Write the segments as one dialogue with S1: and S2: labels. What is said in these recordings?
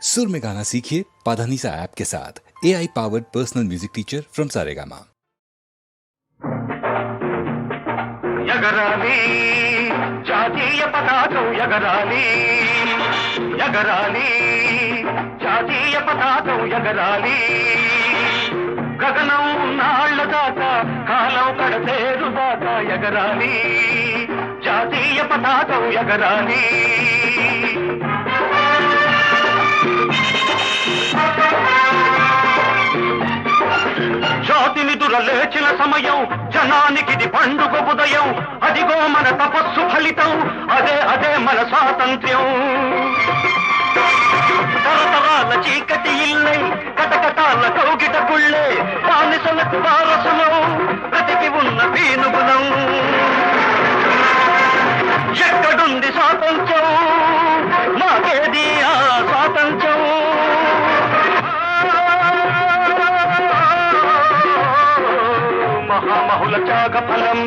S1: सुर में गाना सीखिए पाधानीसा ऐप के साथ। AI powered personal music teacher from Saregama.
S2: ఎగరాలి జాతీయ పతాకం ఎగరాలి ఎగరాలి జాతీయ పతాకం ఎగరాలి గగనం నాళ్ళ దాకా కాలం కడతేరు దాకా ఎగరాలి జాతీయ పతాకం ఎగరాలి జాతిని దురలేచిన సమయం జనానికిది పండుగ ఉదయం అదిగో మన తపస్సు ఫలితం అదే అదే మన స్వాతంత్ర్యం తరతరాల చీకటి ఇల్లై కటకటాల కౌగిట కుళ్ళే బానిసలకు వారసులం బ్రతికి ఉన్న పీనుగులం ఎక్కడుంది స్వాతంత్ర్యం మాకేది ఆ స్వాతంత్ర్యం మహామహుల త్యాగ ఫలం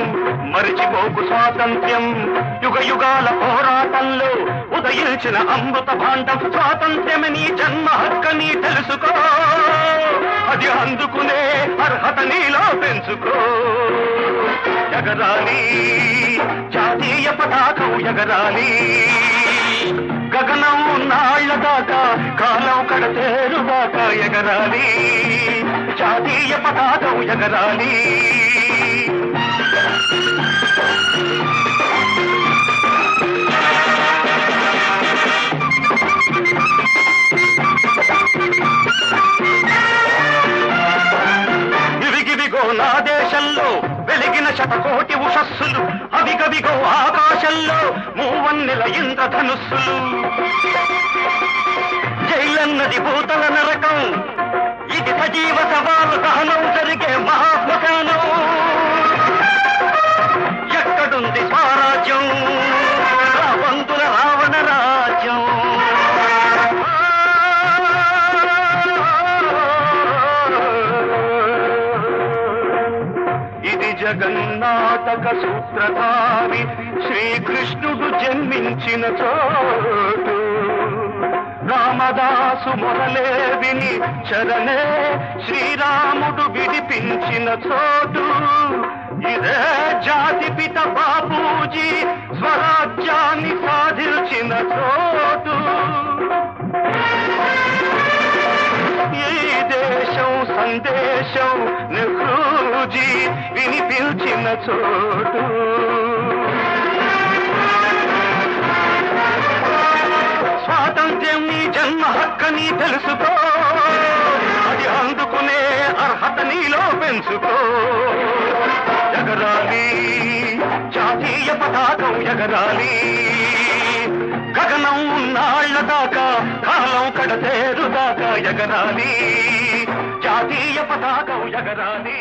S2: మరిచిపోకు స్వాతంత్ర్యం యుగ యుగాల పోరాటంలో ఉదయించిన అమృత భాండం స్వాతంత్ర్యమని జన్మ హక్కని తెలుసుకో అది అందుకునే అర్హత నీలో పెంచుకో ఎగరాలి జాతీయ పతాకం ఎగరాలి గగనం నాళ్ళ దాకా కాలం కడతేరు దాకా ఎగరాలి జాతీయ పతాకం ఎగరాలి ఇవిగివిగో నా దేశంలో వెలిగిన శతకోటి ఉషస్సులు అవిగవిగో ఆకాశంలో మూవన్నెల ఇంద్రధనుస్సులు జైలన్నది భూతల నరకం ఇది సజీవ సవాలు దహనం జరిగే మహాశ్మశానం ఎక్కడుంది స్వరాజ్యం రావంతుల రావణ రాజ్యం ఇది జగన్నాటక సూత్రధారి శ్రీకృష్ణుడు జన్మించిన చోటు రామదాసు మొదలే విని చరణే శ్రీరాముడు విడిపించిన చోటు ఇదే జాతిపిత బాపూజీ స్వరాజ్యాన్ని సాధించిన చోటు ఈ దేశం సందేశం నెహ్రూజీ వినిపించిన చోటు స్వాతంత్ర్యం నీ జన్మ హక్కని తెలుసుకో అది అందుకునే అర్హత నీలో పెంచుకో ఎగరాలి జాతీయ పతాకం ఎగరాలి గగనం నాళ్ళ దాకా కాలం కడతేరు దాకా ఎగరాలి జాతీయ పతాకం ఎగరాలి